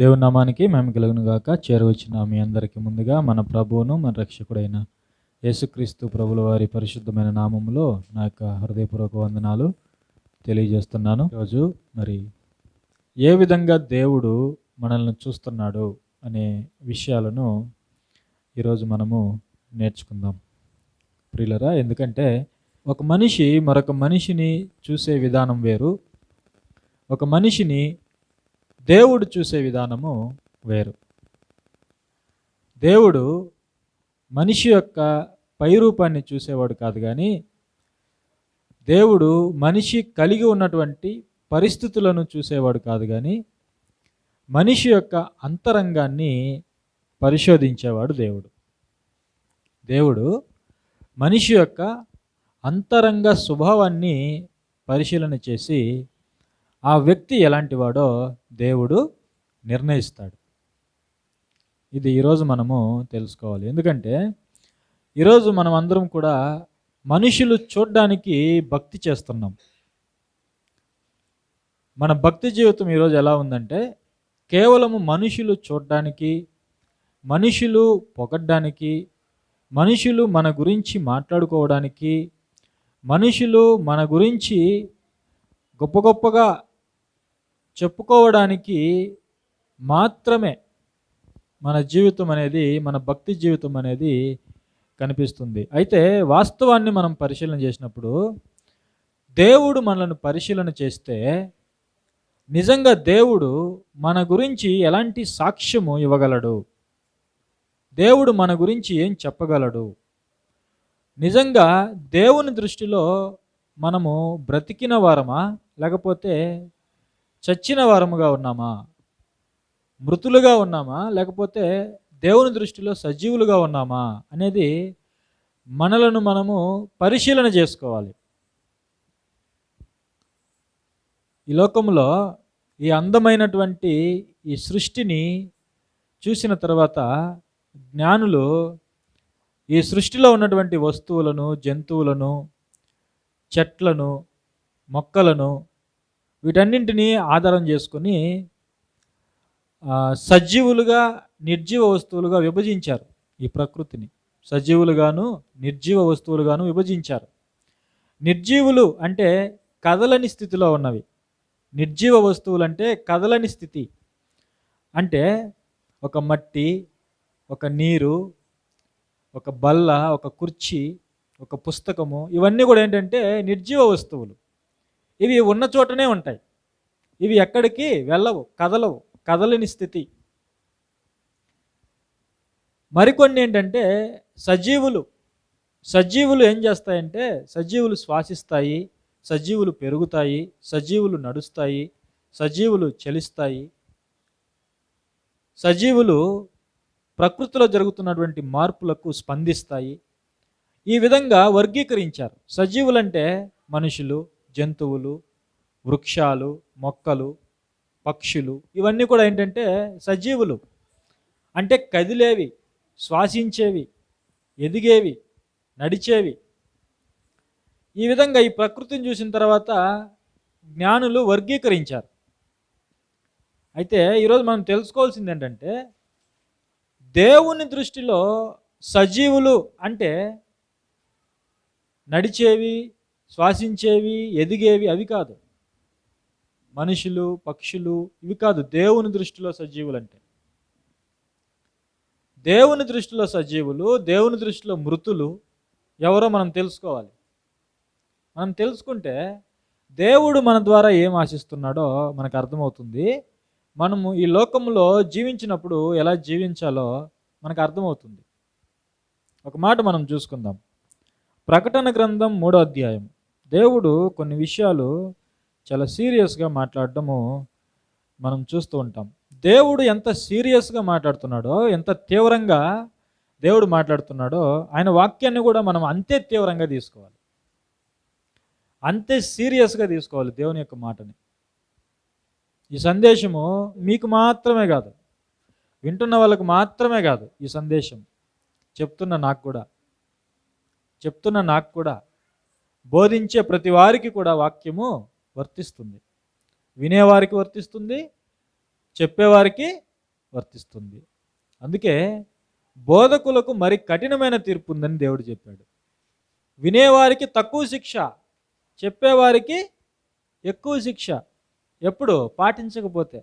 దేవుని నామానికి మేము కలుగును గాక. చేరవచ్చిన మీ అందరికీ ముందుగా మన ప్రభువును మన రక్షకుడైన యేసుక్రీస్తు ప్రభుల వారి పరిశుద్ధమైన నామములో నా యొక్క హృదయపూర్వక వందనాలు తెలియజేస్తున్నాను. ఈరోజు మరి ఏ విధంగా దేవుడు మనల్ని చూస్తున్నాడు అనే విషయాలను ఈరోజు మనము నేర్చుకుందాం ప్రియులరా. ఎందుకంటే ఒక మనిషి మరొక మనిషిని చూసే విధానం వేరు, ఒక మనిషిని దేవుడు చూసే విధానము వేరు. దేవుడు మనిషి యొక్క పైరూపాన్ని చూసేవాడు కాదు, కానీ దేవుడు మనిషి కలిగి ఉన్నటువంటి పరిస్థితులను చూసేవాడు కాదు, కానీ మనిషి యొక్క అంతరంగాన్ని పరిశోధించేవాడు దేవుడు. దేవుడు మనిషి యొక్క అంతరంగ స్వభావాన్ని పరిశీలన చేసి ఆ వ్యక్తి ఎలాంటి వాడో దేవుడు నిర్ణయిస్తాడు. ఇది ఈరోజు మనము తెలుసుకోవాలి. ఎందుకంటే ఈరోజు మనం అందరం కూడా మనుషులు చూడడానికి భక్తి చేస్తున్నాం. మన భక్తి జీవితం ఈరోజు ఎలా ఉందంటే కేవలము మనుషులు చూడడానికి, మనుషులు పొగడ్డానికి, మనుషులు మన గురించి మాట్లాడుకోవడానికి, మనుషులు మన గురించి గొప్ప గొప్పగా చెప్పుకోవడానికి మాత్రమే మన జీవితం అనేది, మన భక్తి జీవితం అనేది కనిపిస్తుంది. అయితే వాస్తవాన్ని మనం పరిశీలన చేసినప్పుడు దేవుడు మనల్ని పరిశీలన చేస్తే నిజంగా దేవుడు మన గురించి ఎలాంటి సాక్ష్యము ఇవ్వగలడు, దేవుడు మన గురించి ఏం చెప్పగలడు, నిజంగా దేవుని దృష్టిలో మనము బ్రతికిన వారమా లేకపోతే చచ్చిన వారముగా ఉన్నామా, మృతులుగా ఉన్నామా లేకపోతే దేవుని దృష్టిలో సజీవులుగా ఉన్నామా అనేది మనలను మనము పరిశీలన చేసుకోవాలి. ఈ లోకంలో ఈ అందమైనటువంటి ఈ సృష్టిని చూసిన తర్వాత జ్ఞానులు ఈ సృష్టిలో ఉన్నటువంటి వస్తువులను, జంతువులను, చెట్లను, మొక్కలను వీటన్నింటినీ ఆధారం చేసుకొని సజీవులుగా, నిర్జీవ వస్తువులుగా విభజించారు. ఈ ప్రకృతిని సజీవులుగాను నిర్జీవ వస్తువులుగాను విభజించారు. నిర్జీవులు అంటే కదలని స్థితిలో ఉన్నవి, నిర్జీవ వస్తువులు అంటే కదలని స్థితి. అంటే ఒక మట్టి, ఒక నీరు, ఒక బల్ల, ఒక కుర్చీ, ఒక పుస్తకము, ఇవన్నీ కూడా ఏంటంటే నిర్జీవ వస్తువులు. ఇవి ఉన్న చోటనే ఉంటాయి, ఇవి ఎక్కడికి వెళ్ళవు, కదలవు, కదలని స్థితి. మరికొన్ని ఏంటంటే సజీవులు. సజీవులు ఏం చేస్తాయంటే సజీవులు శ్వాసిస్తాయి, సజీవులు పెరుగుతాయి, సజీవులు నడుస్తాయి, సజీవులు చలిస్తాయి, సజీవులు ప్రకృతిలో జరుగుతున్నటువంటి మార్పులకు స్పందిస్తాయి. ఈ విధంగా వర్గీకరించారు. సజీవులంటే మనుషులు, జంతువులు, వృక్షాలు, మొక్కలు, పక్షులు, ఇవన్నీ కూడా ఏంటంటే సజీవులు. అంటే కదిలేవి, శ్వాసించేవి, ఎదిగేవి, నడిచేవి. ఈ విధంగా ఈ ప్రకృతిని చూసిన తర్వాత జ్ఞానులు వర్గీకరించారు. అయితే ఈరోజు మనం తెలుసుకోవాల్సింది ఏంటంటే దేవుని దృష్టిలో సజీవులు అంటే నడిచేవి, శ్వాసించేవి, ఎదిగేవి అవి కాదు. మనుషులు, పక్షులు ఇవి కాదు దేవుని దృష్టిలో సజీవులు అంటే. దేవుని దృష్టిలో సజీవులు, దేవుని దృష్టిలో మృతులు ఎవరో మనం తెలుసుకోవాలి. మనం తెలుసుకుంటే దేవుడు మన ద్వారా ఏం ఆశిస్తున్నాడో మనకు అర్థమవుతుంది. మనము ఈ లోకంలో జీవించినప్పుడు ఎలా జీవించాలో మనకు అర్థమవుతుంది. ఒక మాట మనం చూసుకుందాం. ప్రకటన గ్రంథం 3వ అధ్యాయం. దేవుడు కొన్ని విషయాలు చాలా సీరియస్గా మాట్లాడటము మనం చూస్తూ ఉంటాం. దేవుడు ఎంత సీరియస్గా మాట్లాడుతున్నాడో, ఎంత తీవ్రంగా దేవుడు మాట్లాడుతున్నాడో ఆయన వాక్యాన్ని కూడా మనం అంతే తీవ్రంగా తీసుకోవాలి, అంతే సీరియస్గా తీసుకోవాలి దేవుని యొక్క మాటని. ఈ సందేశము మీకు మాత్రమే కాదు, వింటున్న వాళ్ళకు మాత్రమే కాదు, ఈ సందేశం చెప్తున్న నాకు కూడా బోధించే ప్రతి వారికి కూడా వాక్యము వర్తిస్తుంది. వినేవారికి వర్తిస్తుంది, చెప్పేవారికి వర్తిస్తుంది. అందుకే బోధకులకు మరి కఠినమైన తీర్పు ఉందని దేవుడు చెప్పాడు. వినేవారికి తక్కువ శిక్ష, చెప్పేవారికి ఎక్కువ శిక్ష. ఎప్పుడు? పాటించకపోతే,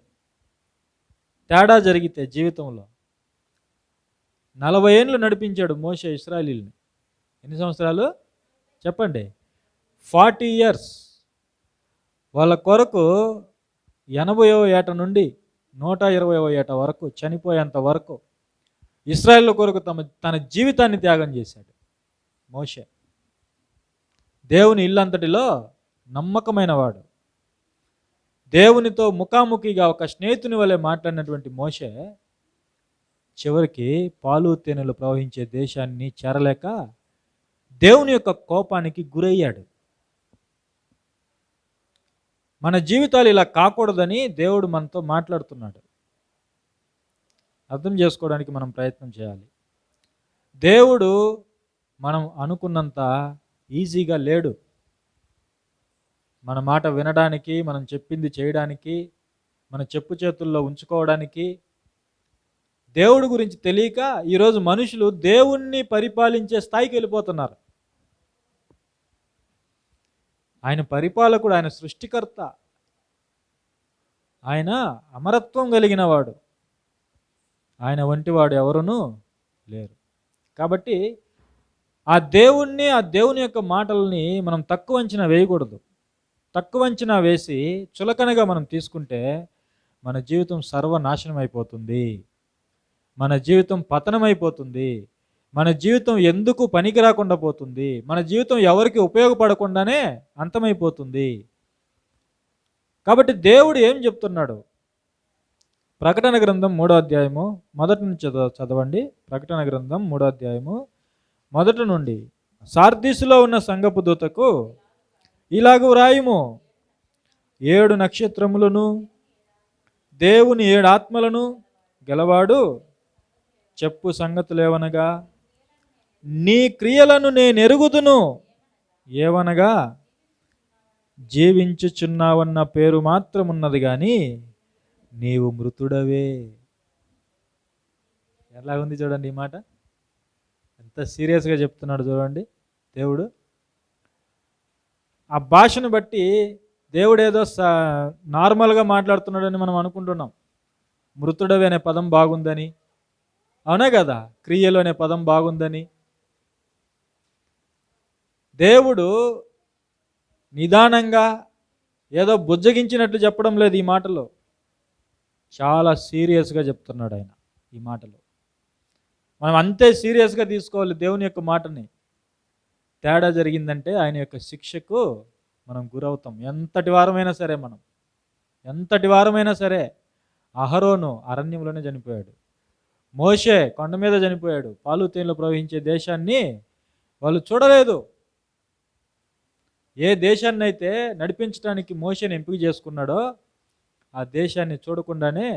తేడా జరిగితే జీవితంలో. 40 ఏళ్ళు నడిపించాడు మోషే ఇశ్రాయేలీయుల్ని. ఎన్ని సంవత్సరాలు చెప్పండి? 40 ఇయర్స్. వాళ్ళ కొరకు 80వ ఏట నుండి 120వ ఏట వరకు, చనిపోయేంత వరకు ఇశ్రాయేలు కొరకు తన జీవితాన్ని త్యాగం చేశాడు మోషే. దేవుని ఇల్లంతటిలో నమ్మకమైన వాడు, దేవునితో ముఖాముఖిగా ఒక స్నేహితుని వలె మాట్లాడినటువంటి మోషే చివరికి పాలు తేనెలు ప్రవహించే దేశాన్ని చేరలేక దేవుని యొక్క కోపానికి గురయ్యాడు. మన జీవితాలు ఇలా కాకూడదని దేవుడు మనతో మాట్లాడుతున్నాడు. అర్థం చేసుకోవడానికి మనం ప్రయత్నం చేయాలి. దేవుడు మనం అనుకున్నంత ఈజీగా లేడు. మన మాట వినడానికి, మనం చెప్పింది చేయడానికి, మన చెప్పు చేతుల్లో ఉంచుకోవడానికి. దేవుడి గురించి తెలియక ఈరోజు మనుషులు దేవుణ్ణి పరిపాలించే స్థాయికి వెళ్ళిపోతున్నారు. ఆయన పరిపాలకుడు, ఆయన సృష్టికర్త, ఆయన అమరత్వం కలిగిన వాడు. ఆయన వంటివాడు ఎవరునూ లేరు. కాబట్టి ఆ దేవుణ్ణి, ఆ దేవుని యొక్క మాటల్ని మనం తక్కువ అంచనా వేయకూడదు. తక్కువ అంచనా వేసి చులకనగా మనం తీసుకుంటే మన జీవితం సర్వనాశనం అయిపోతుంది. మన జీవితం పతనమైపోతుంది. మన జీవితం ఎందుకు పనికి రాకుండా పోతుంది. మన జీవితం ఎవరికి ఉపయోగపడకుండానే అంతమైపోతుంది. కాబట్టి దేవుడు ఏం చెప్తున్నాడు? ప్రకటన గ్రంథం 3వ అధ్యాయము మొదటి నుంచి చదవండి. ప్రకటన గ్రంథం 3వ అధ్యాయము మొదటి నుండి. సార్దీసులో ఉన్న సంఘపు దూతకు ఇలాగూ వ్రాయుము, 7 నక్షత్రములను దేవుని 7 ఆత్మలను గెలవాడు చెప్పు సంగతులేవనగా, నీ క్రియలను నేనెరుగుదును. ఏవనగా, జీవించుచున్నావన్న పేరు మాత్రమున్నది కానీ నీవు మృతుడవే. ఎలా ఉంది చూడండి ఈ మాట. ఎంత సీరియస్గా చెప్తున్నాడు చూడండి దేవుడు. ఆ భాషను బట్టి దేవుడు ఏదో నార్మల్గా మాట్లాడుతున్నాడని మనం అనుకుంటున్నాం. మృతుడవే అనే పదం బాగుందని, అవునా కదా? క్రియలు అనే పదం బాగుందని. దేవుడు నిదానంగా ఏదో బుజ్జగించినట్లు చెప్పడం లేదు ఈ మాటలో. చాలా సీరియస్గా చెప్తున్నాడు ఆయన ఈ మాటలో. మనం అంతే సీరియస్గా తీసుకోవాలి దేవుని యొక్క మాటని. తేడా జరిగిందంటే ఆయన యొక్క శిక్షకు మనం గురవుతాం. ఎంతటి వారమైనా సరే. అహరోను అరణ్యంలోనే చనిపోయాడు. మోషే కొండ మీద చనిపోయాడు. పాలు తేనెలు ప్రవహించే దేశాన్ని వాళ్ళు చూడలేదు. ఏ దేశాన్ని అయితే నడిపించడానికి మోషేని ఎంపిక చేసుకున్నాడో ఆ దేశాన్ని చూడకుండానే,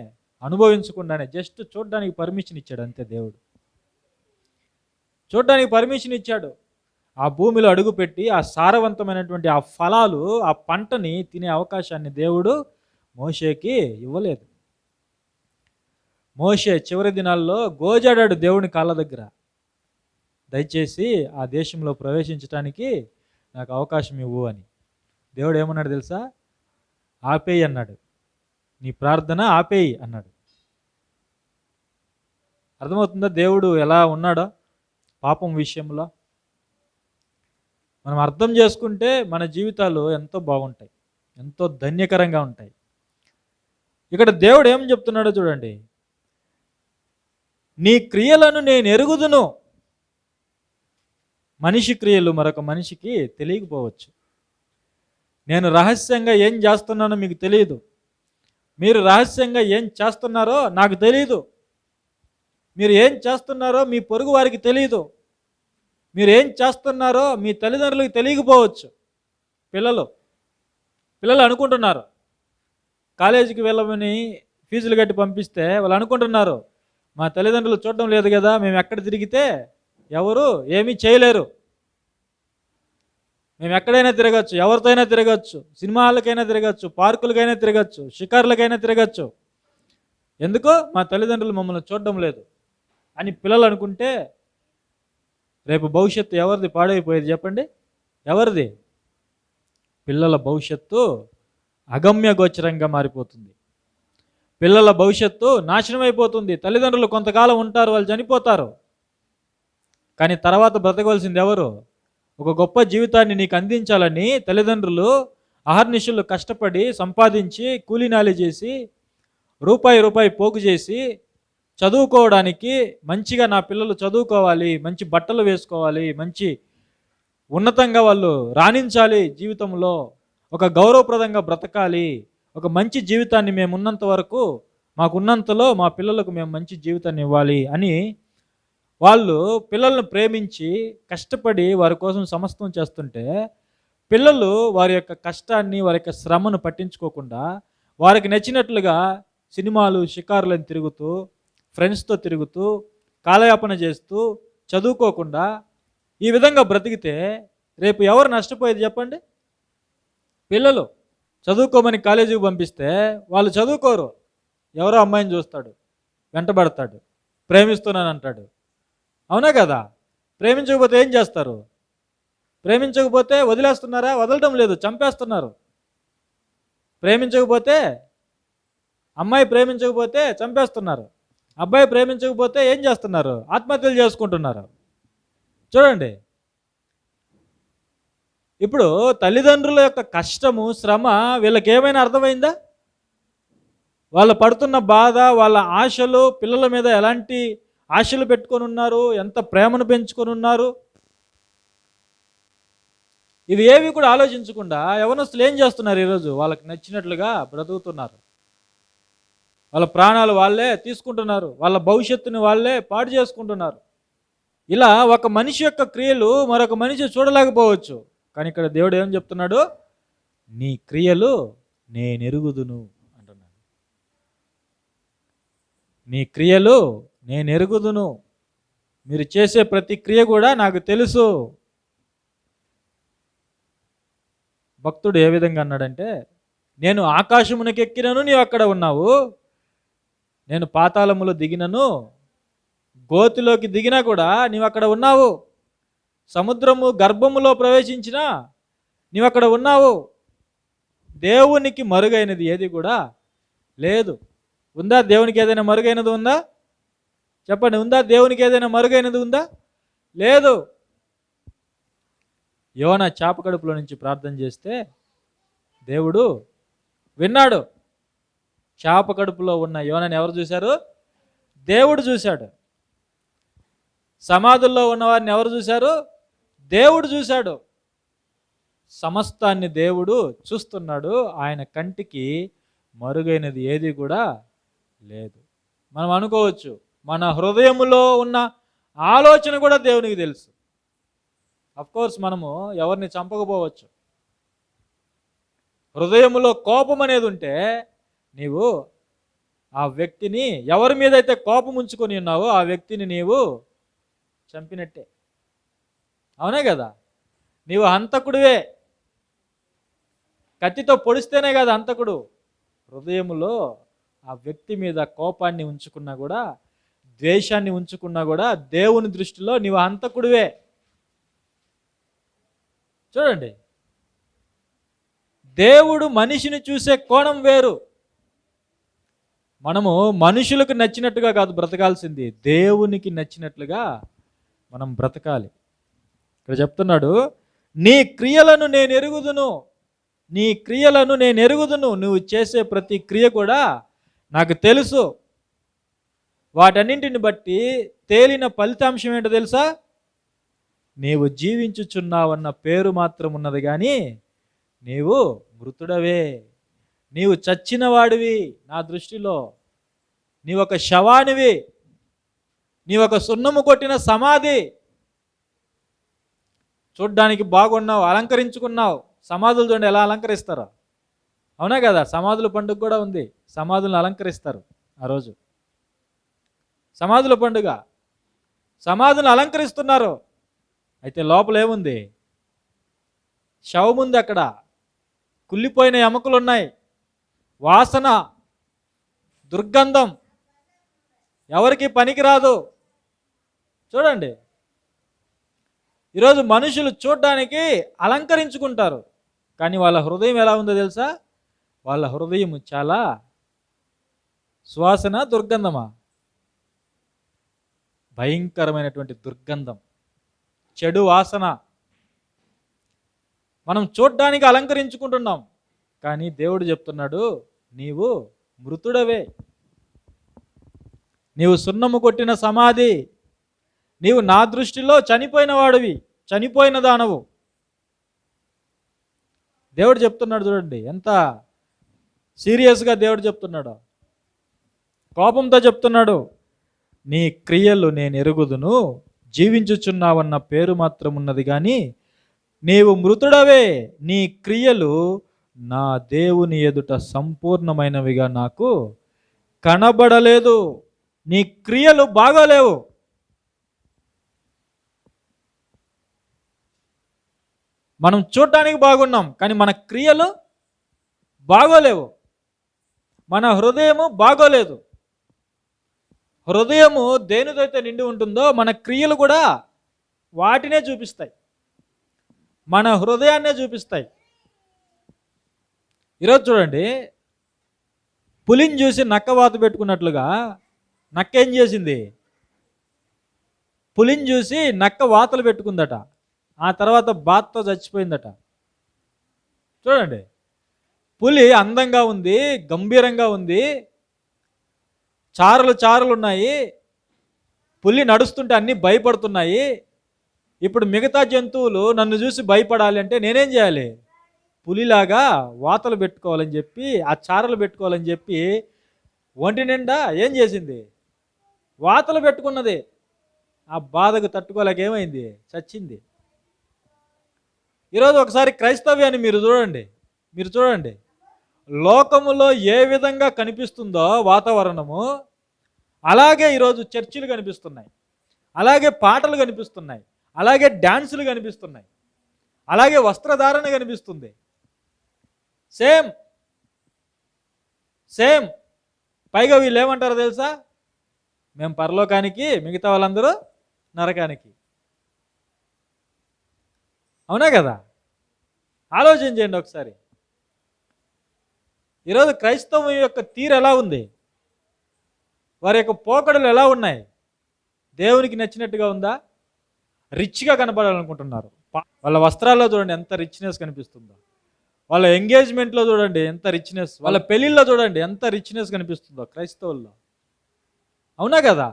అనుభవించకుండానే, జస్ట్ చూడడానికి పర్మిషన్ ఇచ్చాడు అంతే. దేవుడు చూడడానికి పర్మిషన్ ఇచ్చాడు. ఆ భూమిలో అడుగుపెట్టి ఆ సారవంతమైనటువంటి ఆ ఫలాలు, ఆ పంటని తినే అవకాశాన్ని దేవుడు మోషేకి ఇవ్వలేదు. మోషే చివరి దినాల్లో గోజాడాడు దేవుని కాళ్ళ దగ్గర, దయచేసి ఆ దేశంలో ప్రవేశించడానికి నాకు అవకాశం ఇవ్వు అని. దేవుడు ఏమన్నాడు తెలుసా? ఆపేయి అన్నాడు. నీ ప్రార్థన ఆపేయి అన్నాడు. అర్థమవుతుందా దేవుడు ఎలా ఉన్నాడో పాపం విషయంలో? మనం అర్థం చేసుకుంటే మన జీవితాలు ఎంతో బాగుంటాయి, ఎంతో ధన్యకరంగా ఉంటాయి. ఇక్కడ దేవుడు ఏం చెప్తున్నాడో చూడండి. నీ క్రియలను నేను ఎరుగుదును. మనిషి క్రియలు మరొక మనిషికి తెలియకపోవచ్చు. నేను రహస్యంగా ఏం చేస్తున్నానో మీకు తెలియదు. మీరు రహస్యంగా ఏం చేస్తున్నారో నాకు తెలియదు. మీరు ఏం చేస్తున్నారో మీ పొరుగు వారికి తెలియదు. మీరు ఏం చేస్తున్నారో మీ తల్లిదండ్రులకు తెలియకపోవచ్చు. పిల్లలు అనుకుంటున్నారు, కాలేజీకి వెళ్ళమని ఫీజులు కట్టి పంపిస్తే వాళ్ళు అనుకుంటున్నారు, మా తల్లిదండ్రులు చూడడం లేదు కదా, మేము ఎక్కడ తిరిగితే ఎవరు ఏమీ చేయలేరు, మేము ఎక్కడైనా తిరగచ్చు, ఎవరితో అయినా తిరగచ్చు, సినిమా హాల్కైనా తిరగచ్చు, పార్కులకైనా తిరగచ్చు, షికార్లకైనా తిరగచ్చు, ఎందుకో మా తల్లిదండ్రులు మమ్మల్ని చూడడం లేదు అని పిల్లలు అనుకుంటే రేపు భవిష్యత్తు ఎవరిది పాడైపోయేది చెప్పండి? ఎవరిది? పిల్లల భవిష్యత్తు అగమ్య గోచరంగా మారిపోతుంది. పిల్లల భవిష్యత్తు నాశనం అయిపోతుంది. తల్లిదండ్రులు కొంతకాలం ఉంటారు, వాళ్ళు చనిపోతారు. కానీ తర్వాత బ్రతకవలసింది ఎవరు? ఒక గొప్ప జీవితాన్ని నీకు అందించాలని తల్లిదండ్రులు అహర్నిశలు కష్టపడి సంపాదించి కూలీనాలి చేసి రూపాయి రూపాయి పోగు చేసి చదువుకోవడానికి, మంచిగా నా పిల్లలు చదువుకోవాలి, మంచి బట్టలు వేసుకోవాలి, మంచి ఉన్నతంగా వాళ్ళు రాణించాలి జీవితంలో, ఒక గౌరవప్రదంగా బ్రతకాలి, ఒక మంచి జీవితాన్ని మేము ఉన్నంత వరకు మాకున్నంతలో మా పిల్లలకు మేము మంచి జీవితాన్ని ఇవ్వాలి అని వాళ్ళు పిల్లలను ప్రేమించి కష్టపడి వారి కోసం సమస్తం చేస్తుంటే, పిల్లలు వారి యొక్క కష్టాన్ని, వారి యొక్క శ్రమను పట్టించుకోకుండా వారికి నచ్చినట్లుగా సినిమాలు షికారులను తిరుగుతూ, ఫ్రెండ్స్తో తిరుగుతూ, కాలయాపన చేస్తూ, చదువుకోకుండా ఈ విధంగా బ్రతికితే రేపు ఎవరు నష్టపోయేది చెప్పండి? పిల్లలు. చదువుకోమని కాలేజీకి పంపిస్తే వాళ్ళు చదువుకోరు. ఎవరో అమ్మాయిని చూస్తాడు, వెంటబడతాడు, ప్రేమిస్తున్నాను అంటాడు. అవునా కదా? ప్రేమించకపోతే ఏం చేస్తారు? ప్రేమించకపోతే వదిలేస్తున్నారా? వదలటం లేదు, చంపేస్తున్నారు. ప్రేమించకపోతే, అమ్మాయి ప్రేమించకపోతే చంపేస్తున్నారు. అబ్బాయి ప్రేమించకపోతే ఏం చేస్తున్నారు? ఆత్మహత్యలు చేసుకుంటున్నారు. చూడండి, ఇప్పుడు తల్లిదండ్రుల యొక్క కష్టము, శ్రమ వీళ్ళకి ఏమైనా అర్థమైందా? వాళ్ళు పడుతున్న బాధ, వాళ్ళ ఆశలు, పిల్లల మీద ఎలాంటి ఆశలు పెట్టుకొని ఉన్నారు, ఎంత ప్రేమను పెంచుకొని ఉన్నారు, ఇవి ఏవి కూడా ఆలోచించకుండా యవనస్తులు ఏం చేస్తున్నారు? ఈరోజు వాళ్ళకి నచ్చినట్లుగా బ్రతుకుతున్నారు. వాళ్ళ ప్రాణాలు వాళ్ళే తీసుకుంటున్నారు, వాళ్ళ భవిష్యత్తుని వాళ్ళే పాడు చేసుకుంటున్నారు. ఇలా ఒక మనిషి యొక్క క్రియలు మరొక మనిషి చూడలేకపోవచ్చు. కానీ ఇక్కడ దేవుడు ఏం చెప్తున్నాడు? నీ క్రియలు నేనెరుగుదును అంటున్నాడు. నీ క్రియలు నేనెరుగుదును. మీరు చేసే ప్రతి క్రియ కూడా నాకు తెలుసు. భక్తుడు ఏ విధంగా అన్నాడంటే, నేను ఆకాశమునకెక్కినను నీవు అక్కడ ఉన్నావు, నేను పాతాళములో దిగినను, గోతిలోకి దిగినా కూడా నీవు అక్కడ ఉన్నావు, సముద్రము గర్భములో ప్రవేశించినా నీవు అక్కడ ఉన్నావు. దేవునికి మరుగైనది ఏది కూడా లేదు. ఉందా? దేవునికి ఏదైనా మరుగైనది ఉందా? చెప్పండి, ఉందా? దేవునికి ఏదైనా మరుగైనది ఉందా? లేదు. యోనా చాప కడుపులో నుంచి ప్రార్థన చేస్తే దేవుడు విన్నాడు. చాప కడుపులో ఉన్న యోనాని ఎవరు చూశారు? దేవుడు చూశాడు. సమాధుల్లో ఉన్నవారిని ఎవరు చూశారు? దేవుడు చూశాడు. సమస్తాన్ని దేవుడు చూస్తున్నాడు. ఆయన కంటికి మరుగైనది ఏది కూడా లేదు. మనం అనుకోవచ్చు, మన హృదయములో ఉన్న ఆలోచన కూడా దేవునికి తెలుసు. అఫ్కోర్స్ మనము ఎవరిని చంపకపోవచ్చు. హృదయములో కోపం అనేది ఉంటే నీవు ఆ వ్యక్తిని, ఎవరి మీద అయితే కోపం ఉంచుకొని ఉన్నావో ఆ వ్యక్తిని నీవు చంపినట్టే. అవునే కదా? నీవు హంతకుడివే. కత్తితో పొడిస్తేనే కదా హంతకుడు. హృదయములో ఆ వ్యక్తి మీద కోపాన్ని ఉంచుకున్నా కూడా, ద్వేషాన్ని ఉంచుకున్నా కూడా దేవుని దృష్టిలో నీవు హంతకుడివే. చూడండి, దేవుడు మనిషిని చూసే కోణం వేరు. మనము మనుషులకు నచ్చినట్టుగా కాదు బ్రతకాల్సింది, దేవునికి నచ్చినట్లుగా మనం బ్రతకాలి. ఇక్కడ చెప్తున్నాడు, నీ క్రియలను నేను ఎరుగుదును, నీ క్రియలను నేను ఎరుగుదును. నువ్వు చేసే ప్రతి క్రియ కూడా నాకు తెలుసు. వాటన్నింటిని బట్టి తేలిన ఫలితాంశం ఏంటో తెలుసా? నీవు జీవించుచున్నావన్న పేరు మాత్రం ఉన్నది, కానీ నీవు మృతుడవే. నీవు చచ్చిన వాడివి నా దృష్టిలో. నీవొక శవానివి, నీవొక సున్నము కొట్టిన సమాధి. చూడ్డానికి బాగున్నావు, అలంకరించుకున్నావు. సమాధులు చూడండి ఎలా అలంకరిస్తారో. అవునా కదా? సమాధుల పండుగ కూడా ఉంది. సమాధులను అలంకరిస్తారు ఆ రోజు. సమాధుల పండుగ, సమాధులను అలంకరిస్తున్నారు. అయితే లోపల ఏముంది? శవం ఉంది. అక్కడ కుళ్ళిపోయిన ఎముకలు ఉన్నాయి, వాసన, దుర్గంధం. ఎవరికి పనికిరాదు. చూడండి, ఈరోజు మనుషులు చూడడానికి అలంకరించుకుంటారు, కానీ వాళ్ళ హృదయం ఎలా ఉందో తెలుసా? వాళ్ళ హృదయం చాలా సువాసన, దుర్గంధమా? భయంకరమైనటువంటి దుర్గంధం, చెడు వాసన. మనం చూడ్డానికి అలంకరించుకుంటున్నాం, కానీ దేవుడు చెప్తున్నాడు, నీవు మృతుడవే, నీవు సున్నము కొట్టిన సమాధి, నీవు నా దృష్టిలో చనిపోయిన వాడివి, చనిపోయిన దానవు. దేవుడు చెప్తున్నాడు, చూడండి ఎంత సీరియస్గా దేవుడు చెప్తున్నాడు, కోపంతో చెప్తున్నాడు. నీ క్రియలు నేను ఎరుగుదును, జీవించుచున్నావన్న పేరు మాత్రం ఉన్నది కానీ నీవు మృతుడవే, నీ క్రియలు నా దేవుని ఎదుట సంపూర్ణమైనవిగా నాకు కనబడలేదు. నీ క్రియలు బాగాలేవు. మనం చూడటానికి బాగున్నాం, కానీ మన క్రియలు బాగోలేవు. మన హృదయము బాగోలేదు. హృదయము దేనిదైతే నిండి ఉంటుందో మన క్రియలు కూడా వాటినే చూపిస్తాయి, మన హృదయాన్నే చూపిస్తాయి. ఈరోజు చూడండి, పులిని చూసి నక్క వాత పెట్టుకున్నట్లుగా నక్క ఏం చేసింది? పులిని చూసి నక్క వాతలు పెట్టుకుందట, ఆ తర్వాత బాత్తో చచ్చిపోయిందట. చూడండి, పులి అందంగా ఉంది, గంభీరంగా ఉంది, చారలు ఉన్నాయి, పులి నడుస్తుంటే అన్నీ భయపడుతున్నాయి. ఇప్పుడు మిగతా జంతువులు నన్ను చూసి భయపడాలి అంటే నేనేం చేయాలి? పులిలాగా వాతలు పెట్టుకోవాలని చెప్పి, ఆ చారలు పెట్టుకోవాలని చెప్పి ఒంటి నిండా ఏం చేసింది? వాతలు పెట్టుకున్నది. ఆ బాధకు తట్టుకోలేక ఏమైంది? చచ్చింది. ఈరోజు ఒకసారి క్రైస్తవ్యాన్ని మీరు చూడండి, లోకములో ఏ విధంగా కనిపిస్తుందో వాతావరణము, అలాగే ఈరోజు చర్చిలు కనిపిస్తున్నాయి, అలాగే పాటలు కనిపిస్తున్నాయి, అలాగే డ్యాన్సులు కనిపిస్తున్నాయి, అలాగే వస్త్రధారణ కనిపిస్తుంది. సేమ్. పైగా వీళ్ళు ఏమంటారో తెలుసా? మేము పరలోకానికి, మిగతా వాళ్ళందరూ నరకానికి. అవునా కదా? ఆలోచన చేయండి ఒకసారి. ఈరోజు క్రైస్తవం యొక్క తీరు ఎలా ఉంది? వారి యొక్క పోకడలు ఎలా ఉన్నాయి? దేవునికి నచ్చినట్టుగా ఉందా? రిచ్గా కనపడాలనుకుంటున్నారు. వాళ్ళ వస్త్రాల్లో చూడండి ఎంత రిచ్నెస్ కనిపిస్తుందో, వాళ్ళ ఎంగేజ్మెంట్లో చూడండి ఎంత రిచ్నెస్, వాళ్ళ పెళ్ళిళ్ళలో చూడండి ఎంత రిచ్నెస్ కనిపిస్తుందో క్రైస్తవుల్లో. అవునా కదా?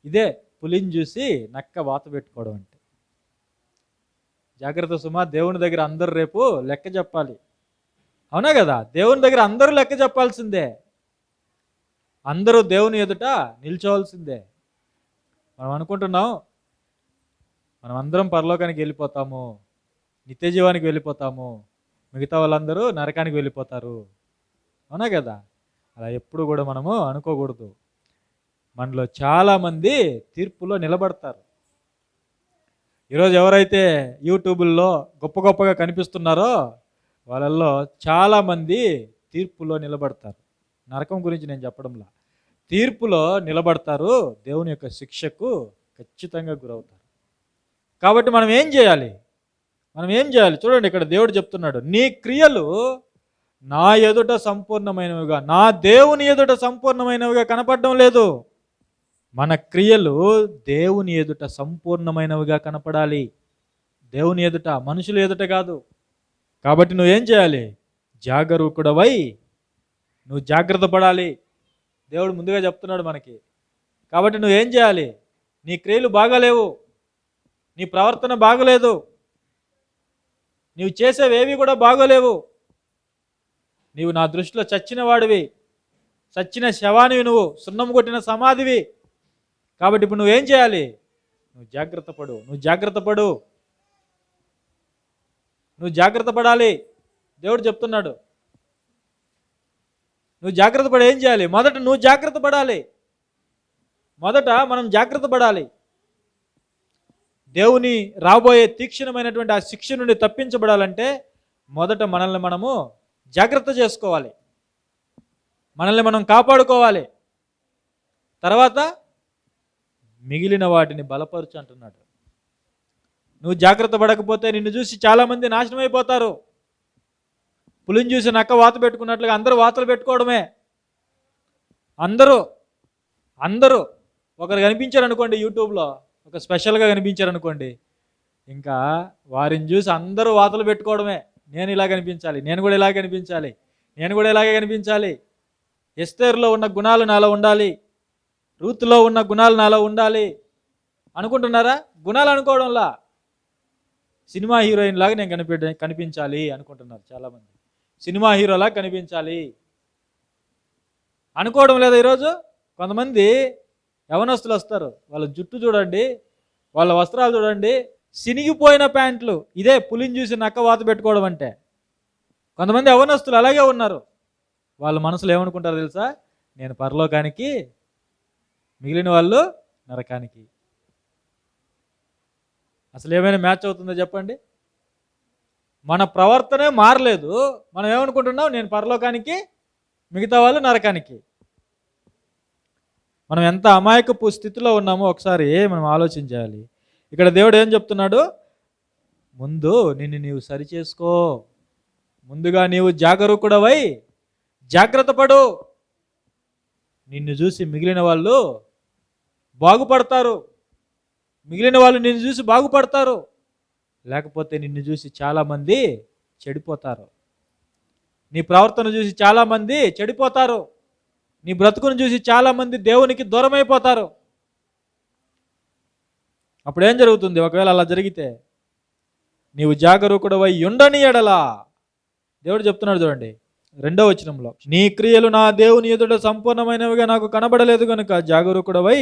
ఇదే పులిని చూసి నక్క వాత పెట్టుకోవడం అంటే. జాగ్రత్త సుమా, దేవుని దగ్గర అందరూ రేపు లెక్క చెప్పాలి. అవునా కదా? దేవుని దగ్గర అందరూ లెక్క చెప్పాల్సిందే, అందరూ దేవుని ఎదుట నిల్చోవాల్సిందే. మనం అనుకుంటున్నాం మనం అందరం పరలోకానికి వెళ్ళిపోతాము, నిత్య జీవానికి వెళ్ళిపోతాము, మిగతా వాళ్ళందరూ నరకానికి వెళ్ళిపోతారు. అవునా కదా? అలా ఎప్పుడు కూడా మనము అనుకోకూడదు. మనలో చాలామంది తీర్పులో నిలబడతారు. ఈరోజు ఎవరైతే యూట్యూబుల్లో గొప్పగా కనిపిస్తున్నారో వాళ్ళల్లో చాలామంది తీర్పులో నిలబడతారు. నరకం గురించి నేను చెప్పడంలా, తీర్పులో నిలబడతారు, దేవుని యొక్క శిక్షకు ఖచ్చితంగా గురవుతారు. కాబట్టి మనం ఏం చేయాలి? చూడండి, ఇక్కడ దేవుడు చెప్తున్నాడు, నీ క్రియలు నా ఎదుట సంపూర్ణమైనవిగా, నా దేవుని ఎదుట సంపూర్ణమైనవిగా కనపడడం లేదు. మన క్రియలు దేవుని ఎదుట సంపూర్ణమైనవిగా కనపడాలి, దేవుని ఎదుట, మనుషుల ఎదుట కాదు. కాబట్టి నువ్వేం చేయాలి? జాగరూకుడవై నువ్వు జాగ్రత్త పడాలి. దేవుడు ముందుగా చెప్తున్నాడు మనకి. కాబట్టి నువ్వేం చేయాలి? నీ క్రియలు బాగాలేవు, నీ ప్రవర్తన బాగలేదు, నీవు చేసేవేవి కూడా బాగోలేవు. నీవు నా దృష్టిలో చచ్చిన వాడివి, చచ్చిన శవానివి, నువ్వు సున్నం కొట్టిన సమాధివి. కాబట్టి ఇప్పుడు నువ్వేం చేయాలి? నువ్వు జాగ్రత్త పడాలి. దేవుడు చెప్తున్నాడు, నువ్వు జాగ్రత్త పడి ఏం చేయాలి? మొదట నువ్వు జాగ్రత్త పడాలి. మనం జాగ్రత్త పడాలి. దేవుని రాబోయే తీక్షణమైనటువంటి ఆ శిక్ష నుండి తప్పించబడాలంటే మొదట మనల్ని మనము జాగ్రత్త చేసుకోవాలి, మనల్ని మనం కాపాడుకోవాలి. తర్వాత మిగిలిన వాటిని బలపరచు అంటున్నాడు. నువ్వు జాగ్రత్త పడకపోతే నిన్ను చూసి చాలామంది నాశనం అయిపోతారు. పులిని చూసి నక్క వాత పెట్టుకున్నట్లుగా అందరూ వాతలు పెట్టుకోవడమే. అందరూ అందరూ ఒకరు కనిపించారనుకోండి, యూట్యూబ్లో ఒక స్పెషల్గా కనిపించారనుకోండి, ఇంకా వారిని చూసి అందరూ వాతలు పెట్టుకోవడమే. నేను ఇలా కనిపించాలి, నేను కూడా ఇలా కనిపించాలి, నేను కూడా ఇలాగే కనిపించాలి, ఎస్తేరులో ఉన్న గుణాలు నాలో ఉండాలి, రూత్లో ఉన్న గుణాలు నాలో ఉండాలి అనుకుంటున్నారా? గుణాలు అనుకోవడంలా సినిమా హీరోయిన్ లాగా నేను కనిపించాలి అనుకుంటున్నారు చాలామంది. సినిమా హీరోలా కనిపించాలి అనుకోవడం లేదా? ఈరోజు కొంతమంది యవనస్తులు వస్తారు, వాళ్ళ జుట్టు చూడండి, వాళ్ళ వస్త్రాలు చూడండి, సినిగిపోయిన ప్యాంట్లు. ఇదే పులిని చూసి నక్క వాత పెట్టుకోవడం అంటే. కొంతమంది యవనస్తులు అలాగే ఉన్నారు. వాళ్ళ మనసులో ఏమనుకుంటారో తెలుసా? నేను పరలోకానికి, మిగిలిన వాళ్ళు నరకానికి. అసలు ఏమైనా మ్యాచ్ అవుతుందో చెప్పండి? మన ప్రవర్తనే మారలేదు, మనం ఏమనుకుంటున్నాం? నేను పరలోకానికి, మిగతా వాళ్ళు నరకానికి. మనం ఎంత అమాయకపు స్థితిలో ఉన్నామో ఒకసారి మనం ఆలోచించాలి. ఇక్కడ దేవుడు ఏం చెప్తున్నాడు? ముందు నిన్ను నీవు సరిచేసుకో, ముందుగా నీవు జాగరూకుడవై జాగ్రత్త పడు. నిన్ను చూసి మిగిలిన వాళ్ళు బాగుపడతారు, మిగిలిన వాళ్ళు నిన్ను చూసి బాగుపడతారు. లేకపోతే నిన్ను చూసి చాలామంది చెడిపోతారు. నీ ప్రవర్తన చూసి చాలామంది చెడిపోతారు. నీ బ్రతుకును చూసి చాలామంది దేవునికి దూరం అయిపోతారు. అప్పుడేం జరుగుతుంది? ఒకవేళ అలా జరిగితే నీవు జాగరూకుడవై ఉండని ఎడలా దేవుడు చెప్తున్నాడు చూడండి 2వ వచనంలో, నీ క్రియలు నా దేవుని ఎదుట సంపూర్ణమైనవిగా నాకు కనబడలేదు కనుక జాగరూకుడవై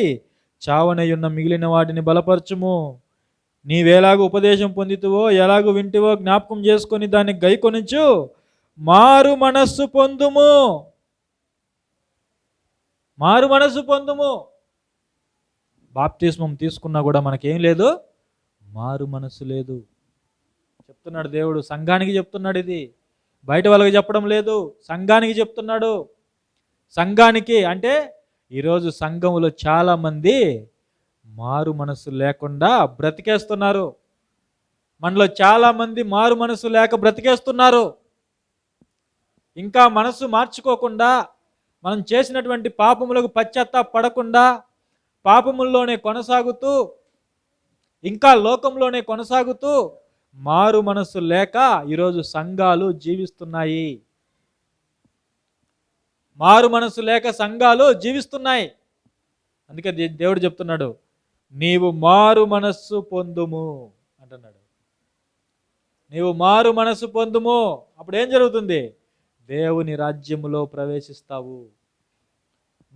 చావనయున్న మిగిలిన వాటిని బలపరచుము. నీవేలాగూ ఉపదేశం పొందితువో ఎలాగూ వింటివో జ్ఞాపకం చేసుకొని దాన్ని గైకొనుచు మారు మనస్సు పొందుము. మారు మనస్సు పొందుము. బాప్తిస్మం తీసుకున్నా కూడా మనకేం లేదు, మారు మనస్సు లేదు. చెప్తున్నాడు దేవుడు, సంఘానికి చెప్తున్నాడు. ఇది బయట వాళ్ళకి చెప్పడం లేదు, సంఘానికి చెప్తున్నాడు. సంఘానికి అంటే ఈరోజు సంఘములో చాలామంది మారు మనసు లేకుండా బ్రతికేస్తున్నారు. మనలో చాలామంది మారు మనసు లేక బ్రతికేస్తున్నారు. ఇంకా మనసు మార్చుకోకుండా, మనం చేసినటువంటి పాపములకు పశ్చాత్తాపడకుండా పాపముల్లోనే కొనసాగుతూ, ఇంకా లోకంలోనే కొనసాగుతూ, మారు మనసు లేక ఈరోజు సంఘాలు జీవిస్తున్నాయి. మారు మనసు లేక సంఘాలు జీవిస్తున్నాయి. అందుకే దేవుడు చెప్తున్నాడు, నీవు మారు మనస్సు పొందుము అంటున్నాడు. నీవు మారు మనస్సు పొందుము. అప్పుడు ఏం జరుగుతుంది? దేవుని రాజ్యములో ప్రవేశిస్తావు.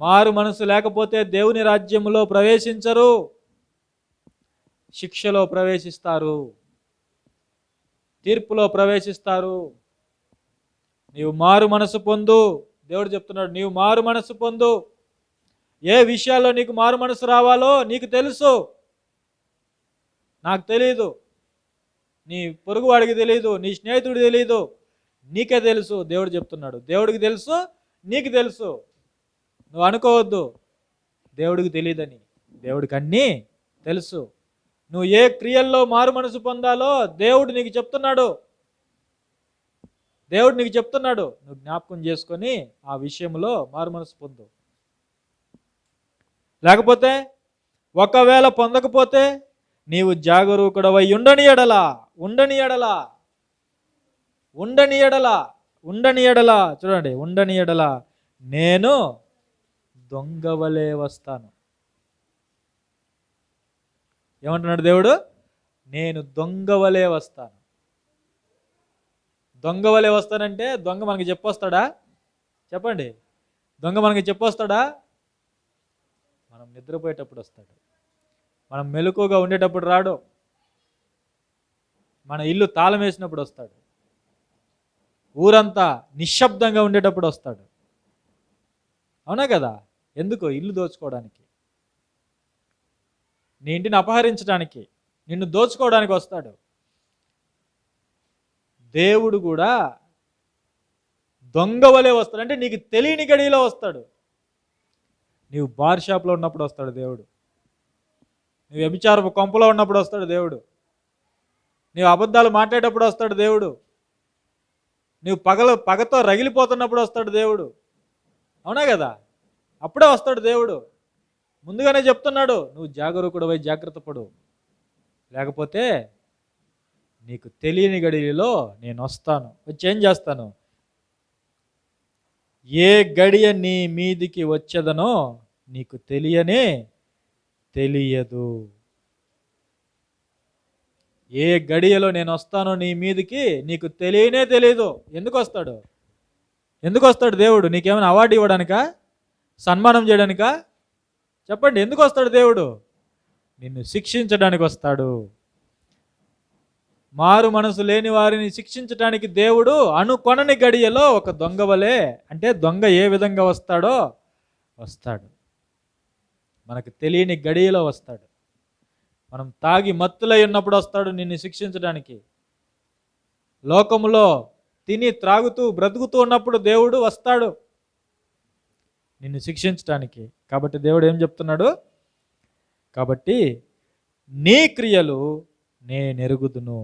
మారు మనసు లేకపోతే దేవుని రాజ్యములో ప్రవేశించరు, శిక్షలో ప్రవేశిస్తారు, తీర్పులో ప్రవేశిస్తారు. నీవు మారు మనసు పొందు. దేవుడు చెప్తున్నాడు, నీవు మారు మనసు పొందు. ఏ విషయాల్లో నీకు మారు మనసు రావాలో నీకు తెలుసు, నాకు తెలియదు, నీ పొరుగువాడికి తెలియదు, నీ స్నేహితుడికి తెలియదు, నీకే తెలుసు. దేవుడు చెప్తున్నాడు, దేవుడికి తెలుసు, నీకు తెలుసు. నువ్వు అనుకోవద్దు దేవుడికి తెలియదని, దేవుడికి అన్నీ తెలుసు. నువ్వు ఏ క్రియల్లో మారు మనసు పొందాలో దేవుడు నీకు చెప్తున్నాడు. దేవుడు నీకు చెప్తున్నాడు, నువ్వు జ్ఞాపకం చేసుకొని ఆ విషయంలో మారు మనసు పొందు. లేకపోతే ఒకవేళ పొందకపోతే నీవు జాగరూకుడవై ఉండని ఎడలా, ఉండని ఎడలా, ఉండని ఎడలా, ఉండని ఎడలా, చూడండి, ఉండని ఎడలా నేను దొంగవలే వస్తాను. ఏమంటున్నాడు దేవుడు? నేను దొంగవలే వస్తాను. దొంగవలే వస్తానంటే దొంగ మనకి చెప్పొస్తాడా? చెప్పండి, దొంగ మనకి చెప్పొస్తాడా? మనం నిద్రపోయేటప్పుడు వస్తాడు, మనం మెలకువగా ఉండేటప్పుడు రాడు, మన ఇల్లు తాళం వేసినప్పుడు వస్తాడు, ఊరంతా నిశ్శబ్దంగా ఉండేటప్పుడు వస్తాడు. అవునా కదా? ఎందుకు? ఇల్లు దోచుకోవడానికి, నీ ఇంటిని అపహరించడానికి, నిన్ను దోచుకోవడానికి వస్తాడు. దేవుడు కూడా దొంగ వలె వస్తాడు. అంటే నీకు తెలియని గడిలో వస్తాడు. నీవు బార్ షాప్లో ఉన్నప్పుడు వస్తాడు దేవుడు. నువ్వు వ్యభిచారపు కొంపలో ఉన్నప్పుడు వస్తాడు దేవుడు. నీవు అబద్ధాలు మాట్లాడేటప్పుడు వస్తాడు దేవుడు. నువ్వు పగతో రగిలిపోతున్నప్పుడు వస్తాడు దేవుడు. అవునా కదా? అప్పుడే వస్తాడు దేవుడు. ముందుగానే చెప్తున్నాడు, నువ్వు జాగరూకుడవై జాగ్రత్త పడు, లేకపోతే నీకు తెలియని గడియలో నేను వస్తాను, వచ్చి ఏం చేస్తాను, ఏ గడియ నీ మీదికి వచ్చేదనో నీకు తెలియదు. ఏ గడియలో నేను వస్తానో నీ మీదికి నీకు తెలియదు. ఎందుకు వస్తాడు దేవుడు? నీకేమైనా అవార్డు ఇవ్వడానికా, సన్మానం చేయడానికా? చెప్పండి, ఎందుకు వస్తాడు దేవుడు? నిన్ను శిక్షించడానికి వస్తాడు. మారు మనసు లేని వారిని శిక్షించడానికి దేవుడు అనుకొనని గడియలో ఒక దొంగ వలె, అంటే దొంగ ఏ విధంగా వస్తాడు, మనకు తెలియని గడియలో వస్తాడు. మనం తాగి మత్తులై ఉన్నప్పుడు వస్తాడు నిన్ను శిక్షించడానికి. లోకములో తిని త్రాగుతూ బ్రతుకుతూ ఉన్నప్పుడు దేవుడు వస్తాడు నిన్ను శిక్షించడానికి. కాబట్టి దేవుడు ఏం చెప్తున్నాడు? కాబట్టి నీ క్రియలు నేనెరుగుదును,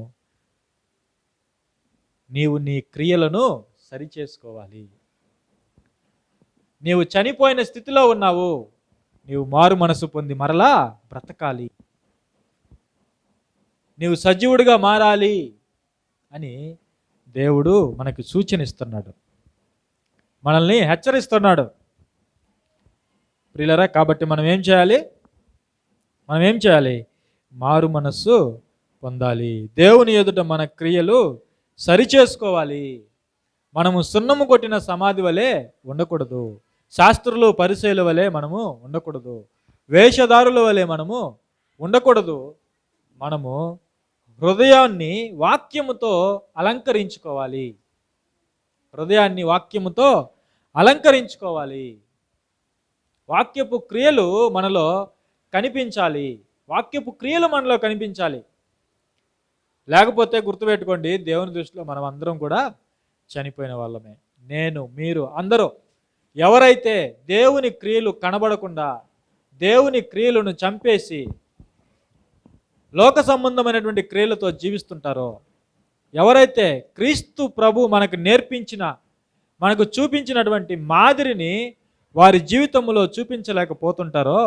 నీవు నీ క్రియలను సరిచేసుకోవాలి. నీవు చనిపోయిన స్థితిలో ఉన్నావు, నీవు మారు మనసు పొంది మరలా బ్రతకాలి, నీవు సజీవుడిగా మారాలి అని దేవుడు మనకు సూచన ఇస్తున్నాడు, మనల్ని హెచ్చరిస్తున్నాడు. ప్రియులారా, కాబట్టి మనం ఏం చేయాలి? మారు మనస్సు పొందాలి. దేవుని ఎదుట మన క్రియలు సరిచేసుకోవాలి. మనము సున్నము కొట్టిన సమాధి వలె ఉండకూడదు. శాస్త్రులు పరిసయ్యుల వలె మనము ఉండకూడదు. వేషధారుల వలె మనము ఉండకూడదు. మనము హృదయాన్ని వాక్యముతో అలంకరించుకోవాలి. వాక్యపు క్రియలు మనలో కనిపించాలి. లేకపోతే గుర్తుపెట్టుకోండి, దేవుని దృష్టిలో మనం అందరం కూడా చనిపోయిన వాళ్ళమే. నేను, మీరు అందరూ ఎవరైతే దేవుని క్రియలు కనబడకుండా దేవుని క్రియలను చంపేసి లోక సంబంధమైనటువంటి క్రియలతో జీవిస్తుంటారో, ఎవరైతే క్రీస్తు ప్రభు మనకు చూపించినటువంటి మాదిరిని వారి జీవితంలో చూపించలేకపోతుంటారో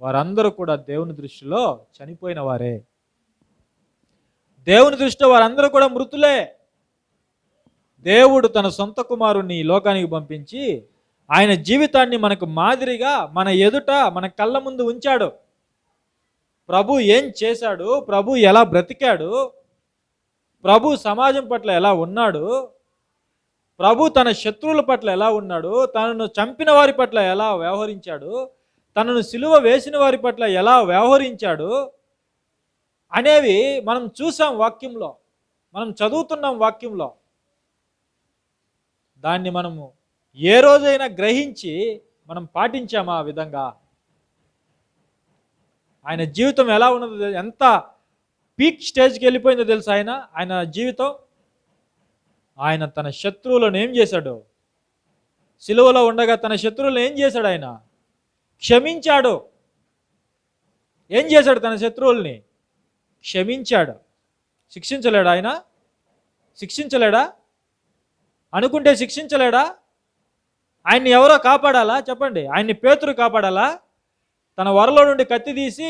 వారందరూ కూడా దేవుని దృష్టిలో చనిపోయిన వారే. దేవుని దృష్టిలో వారందరూ కూడా మృతులే. దేవుడు తన సొంత కుమారుణ్ణి ఈ లోకానికి పంపించి ఆయన జీవితాన్ని మనకు మాదిరిగా మన ఎదుట మన కళ్ళ ముందు ఉంచాడు. ప్రభు ఏం చేశాడు, ప్రభు ఎలా బ్రతికాడు, ప్రభు సమాజం పట్ల ఎలా ఉన్నాడు, ప్రభు తన శత్రువుల పట్ల ఎలా ఉన్నాడు, తనను చంపిన వారి పట్ల ఎలా వ్యవహరించాడు, తనను సిలువ వేసిన వారి పట్ల ఎలా వ్యవహరించాడు అనేవి మనం చూసాం వాక్యంలో, మనం చదువుతున్నాం వాక్యంలో. దాన్ని మనము ఏ రోజైనా గ్రహించి మనం పాటించామా? ఆ విధంగా ఆయన జీవితం ఎలా ఉన్నదో, ఎంత పీక్ స్టేజ్కి వెళ్ళిపోయిందో తెలుసు. ఆయన జీవితం, ఆయన తన శత్రువులను ఏం చేశాడు? సిలువలో ఉండగా తన శత్రువులను ఏం చేశాడు? ఆయన క్షమించాడు. ఏం చేశాడు? తన శత్రువుల్ని క్షమించాడు. శిక్షించలేడా? ఆయన శిక్షించలేడా? అనుకుంటే శిక్షించలేడా? ఆయన్ని ఎవరో కాపాడాలా? చెప్పండి. ఆయన్ని పేతురు కాపాడాలా? తన వరలో నుండి కత్తి తీసి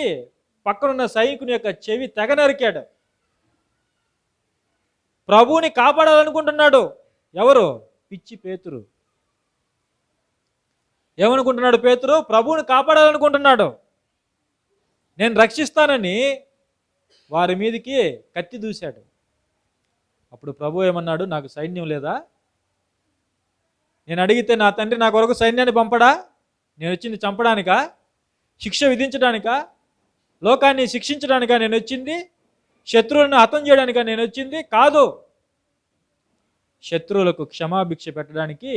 పక్కనున్న సైనికుని యొక్క చెవి తెగ నరికాడు. ప్రభువుని కాపాడాలనుకుంటున్నాడు. ఎవరు? పిచ్చి పేతురు. ఏమనుకుంటున్నాడు పేతురు? ప్రభువుని కాపాడాలనుకుంటున్నాడు. నేను రక్షిస్తానని వారి మీదకి కత్తి దూశాడు. అప్పుడు ప్రభు ఏమన్నాడు? నాకు సైన్యం లేదా? నేను అడిగితే నా తండ్రి నా కొరకు సైన్యాన్ని పంపడా? నేను వచ్చింది చంపడానికా? శిక్ష విధించడానికా? లోకాన్ని శిక్షించడానికా నేను వచ్చింది? శత్రువులను హతం చేయడానికా నేను వచ్చింది? కాదు. శత్రువులకు క్షమాభిక్ష పెట్టడానికి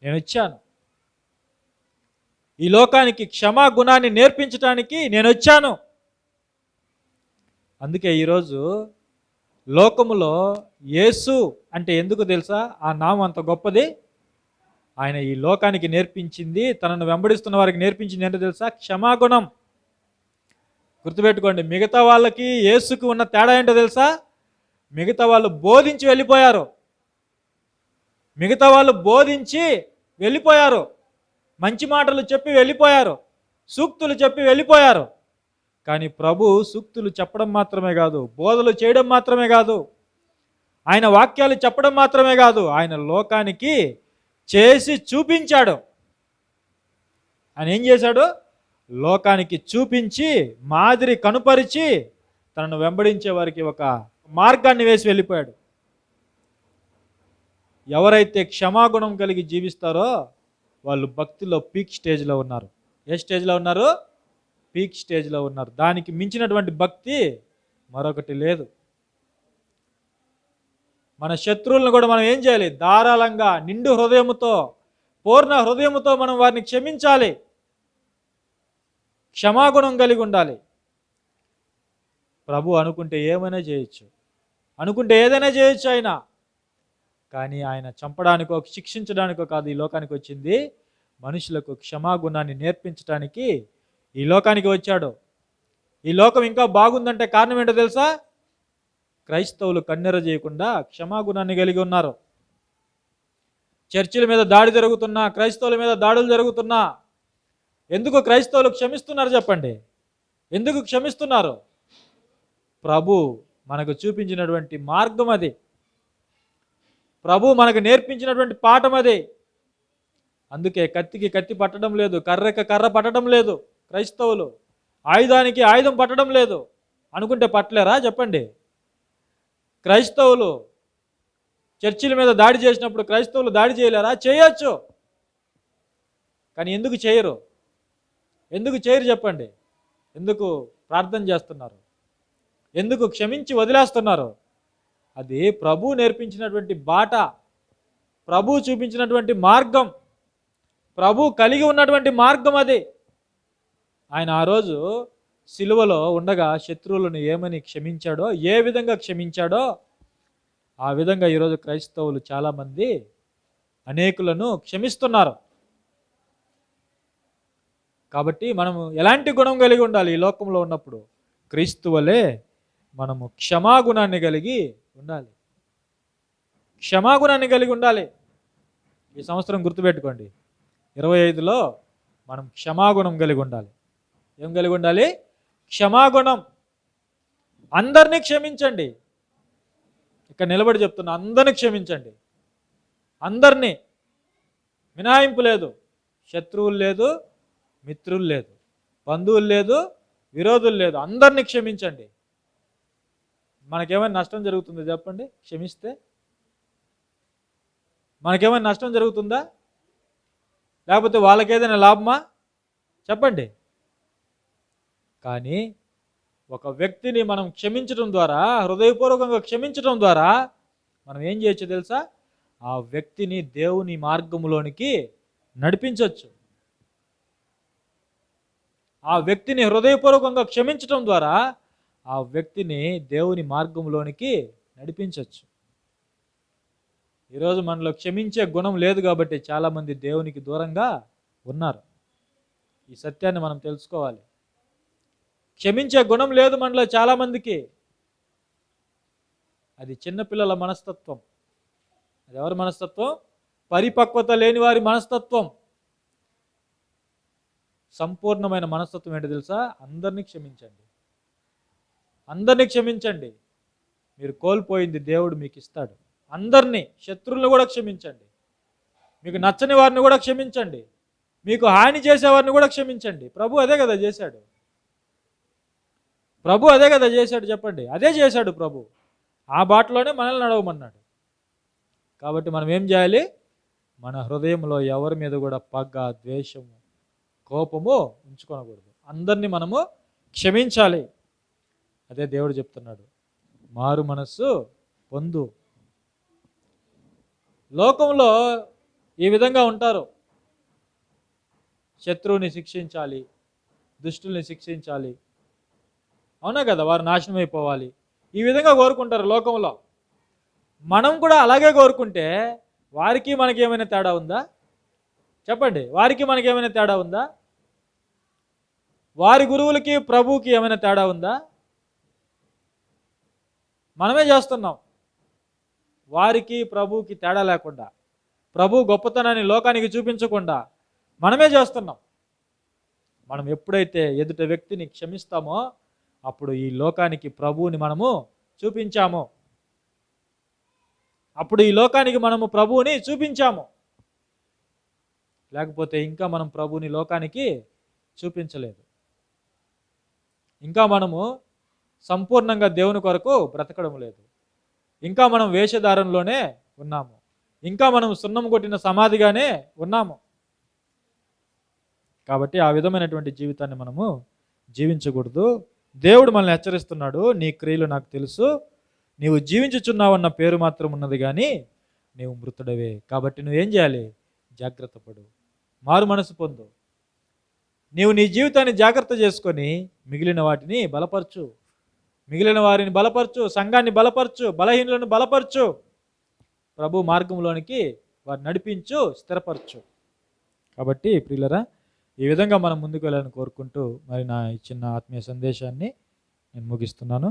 నేను వచ్చాను. ఈ లోకానికి క్షమా గుణాన్ని నేర్పించడానికి నేను వచ్చాను. అందుకే ఈరోజు లోకములో యేసు అంటే ఎందుకు తెలుసా? ఆ నామం అంత గొప్పది. ఆయన ఈ లోకానికి నేర్పించింది, తనను వెంబడిస్తున్న వారికి నేర్పించింది ఏంటో తెలుసా? క్షమాగుణం. గుర్తుపెట్టుకోండి, మిగతా వాళ్ళకి యేసుకు ఉన్న తేడా ఏంటో తెలుసా? మిగతా వాళ్ళు బోధించి వెళ్ళిపోయారు. మిగతా వాళ్ళు బోధించి వెళ్ళిపోయారు, మంచి మాటలు చెప్పి వెళ్ళిపోయారు, సూక్తులు చెప్పి వెళ్ళిపోయారు. కానీ ప్రభు సూక్తులు చెప్పడం మాత్రమే కాదు, బోధలు చేయడం మాత్రమే కాదు, ఆయన వాక్యాలు చెప్పడం మాత్రమే కాదు, ఆయన లోకానికి చేసి చూపించాడు. ఆయన ఏం చేశాడు? లోకానికి చూపించి మాదిరి కనుపరిచి తనను వెంబడించే వారికి ఒక మార్గాన్ని వేసి వెళ్ళిపోయాడు. ఎవరైతే క్షమాగుణం కలిగి జీవిస్తారో వాళ్ళు భక్తిలో పీక్ స్టేజ్లో ఉన్నారు. ఏ స్టేజ్లో ఉన్నారు? పీక్ స్టేజ్లో ఉన్నారు. దానికి మించినటువంటి భక్తి మరొకటి లేదు. మన శత్రువులను కూడా మనం ఏం చేయాలి? ధారాళంగా నిండు హృదయముతో, పూర్ణ హృదయముతో మనం వారిని క్షమించాలి. క్షమాగుణం కలిగి ఉండాలి. ప్రభు అనుకుంటే ఏమైనా చేయొచ్చు, అనుకుంటే ఏదైనా చేయొచ్చు ఆయన. కానీ ఆయన చంపడానికో శిక్షించడానికో కాదు ఈ లోకానికి వచ్చింది, మనుషులకు క్షమాగుణాన్ని నేర్పించడానికి ఈ లోకానికి వచ్చాడు. ఈ లోకం ఇంకా బాగుందంటే కారణం ఏంటో తెలుసా? క్రైస్తవులు కన్నెర చేయకుండా క్షమాగుణాన్ని కలిగి ఉన్నారు. చర్చిల మీద దాడి జరుగుతున్నా, క్రైస్తవుల మీద దాడులు జరుగుతున్నా ఎందుకు క్రైస్తవులు క్షమిస్తున్నారు చెప్పండి? ఎందుకు క్షమిస్తున్నారు? ప్రభు మనకు చూపించినటువంటి మార్గం అది, ప్రభు మనకు నేర్పించినటువంటి పాఠం అది. అందుకే కత్తికి కత్తి పట్టడం లేదు, కర్రకి కర్ర పట్టడం లేదు. క్రైస్తవులు ఆయుధానికి ఆయుధం పట్టడం లేదు. అనుకుంటే పట్టలేరా చెప్పండి? క్రైస్తవులు చర్చిల మీద దాడి చేసినప్పుడు క్రైస్తవులు దాడి చేయలేరా? చేయొచ్చు. కానీ ఎందుకు చేయరు? ఎందుకు చేయరు చెప్పండి? ఎందుకు ప్రార్థన చేస్తున్నారు? ఎందుకు క్షమించి వదిలేస్తున్నారు? అది ప్రభు నేర్పించినటువంటి బాట, ప్రభు చూపించినటువంటి మార్గం, ప్రభు కలిగి ఉన్నటువంటి మార్గం అది. ఆయన ఆ రోజు సిలువలో ఉండగా శత్రువులను ఏమని క్షమించాడో, ఏ విధంగా క్షమించాడో ఆ విధంగా ఈరోజు క్రైస్తవులు చాలామంది అనేకులను క్షమిస్తున్నారు. కాబట్టి మనము ఎలాంటి గుణం కలిగి ఉండాలి ఈ లోకంలో ఉన్నప్పుడు? క్రీస్తు వలె మనము క్షమాగుణాన్ని కలిగి ఉండాలి. క్షమాగుణాన్ని కలిగి ఉండాలి. ఈ సంవత్సరం గుర్తుపెట్టుకోండి, 25లో మనం క్షమాగుణం కలిగి ఉండాలి. ఏం కలిగి ఉండాలి? క్షమాగుణం. అందరినీ క్షమించండి. ఇక్కడ నిలబడి చెప్తున్నా, అందరినీ క్షమించండి. అందరినీ, మినహాయింపు లేదు. శత్రువులు లేదు, మిత్రులు లేదు, బంధువులు లేదు, విరోధులు లేదు. అందరినీ క్షమించండి. మనకేమైనా నష్టం జరుగుతుందో చెప్పండి? క్షమిస్తే మనకేమైనా నష్టం జరుగుతుందా? లేకపోతే వాళ్ళకేదైనా లాభమా? చెప్పండి. కానీ ఒక వ్యక్తిని మనం క్షమించడం ద్వారా, హృదయపూర్వకంగా క్షమించడం ద్వారా మనం ఏం చేయొచ్చు తెలుసా? ఆ వ్యక్తిని దేవుని మార్గంలోనికి నడిపించవచ్చు. ఆ వ్యక్తిని హృదయపూర్వకంగా క్షమించడం ద్వారా ఆ వ్యక్తిని దేవుని మార్గంలోనికి నడిపించవచ్చు. ఈరోజు మనలో క్షమించే గుణం లేదు కాబట్టి చాలామంది దేవునికి దూరంగా ఉన్నారు. ఈ సత్యాన్ని మనం తెలుసుకోవాలి. క్షమించే గుణం లేదు మనలో చాలామందికి. అది చిన్నపిల్లల మనస్తత్వం. అది ఎవరి మనస్తత్వం? పరిపక్వత లేని వారి మనస్తత్వం. సంపూర్ణమైన మనస్తత్వం ఏంటో తెలుసా? అందరినీ క్షమించండి. అందరినీ క్షమించండి. మీరు కోల్పోయింది దేవుడు మీకు ఇస్తాడు. అందరినీ, శత్రువులను కూడా క్షమించండి. మీకు నచ్చని వారిని కూడా క్షమించండి. మీకు హాని చేసేవారిని కూడా క్షమించండి. ప్రభు అదే కదా చేశాడు. ప్రభు అదే కదా చేశాడు చెప్పండి? అదే చేశాడు ప్రభు. ఆ బాటలోనే మనల్ని నడవమన్నాడు. కాబట్టి మనం ఏం చేయాలి? మన హృదయంలో ఎవరి మీద కూడా పగ, ద్వేషము, కోపము ఉంచుకోకూడదు. అందరినీ మనము క్షమించాలి. అదే దేవుడు చెప్తున్నాడు, మారు మనస్సు పొందు. లోకంలో ఈ విధంగా ఉంటారు. శత్రువుని శిక్షించాలి, దుష్టుల్ని శిక్షించాలి, అవునా కదా? వారు నాశనం అయిపోవాలి, ఈ విధంగా కోరుకుంటారు లోకంలో. మనం కూడా అలాగే కోరుకుంటే వారికి మనకి ఏమైనా తేడా ఉందా? చెప్పండి, వారికి మనకి ఏమైనా తేడా ఉందా? వారి గురువులకి ప్రభువుకి ఏమైనా తేడా ఉందా? మనమే చేస్తున్నాం. వారికి ప్రభువుకి తేడా లేకుండా, ప్రభు గొప్పతనాన్ని లోకానికి చూపించకుండా మనమే చేస్తున్నాం. మనం ఎప్పుడైతే ఎదుట వ్యక్తిని క్షమిస్తామో అప్పుడు ఈ లోకానికి ప్రభువుని మనము చూపించాము. అప్పుడు ఈ లోకానికి మనము ప్రభువుని చూపించాము. లేకపోతే ఇంకా మనం ప్రభువుని లోకానికి చూపించలేదు. ఇంకా మనము సంపూర్ణంగా దేవుని కొరకు బ్రతకడం లేదు. ఇంకా మనం వేషధారంలోనే ఉన్నాము. ఇంకా మనం సున్నం కొట్టిన సమాధిగానే ఉన్నాము. కాబట్టి ఆ విధమైనటువంటి జీవితాన్ని మనము జీవించకూడదు. దేవుడు మనల్ని హెచ్చరిస్తున్నాడు, నీ క్రియలు నాకు తెలుసు, నీవు జీవించుచున్నావన్న పేరు మాత్రం ఉన్నది కానీ నీవు మృతుడవే. కాబట్టి నువ్వేం చేయాలి? జాగ్రత్త పడు, మారు మనసు పొందు. నీవు నీ జీవితాన్ని జాగ్రత్త చేసుకొని మిగిలిన వాటిని బలపరచు, మిగిలిన వారిని బలపరచు, సంఘాన్ని బలపరచు, బలహీనులను బలపరచు, ప్రభు మార్గంలోనికి వారిని నడిపించు, స్థిరపరచు. కాబట్టి ప్రియులరా, ఈ విధంగా మనం ముందుకు వెళ్ళాలని కోరుకుంటూ మరి నా ఇచ్చిన ఆత్మీయ సందేశాన్ని నేను ముగిస్తున్నాను.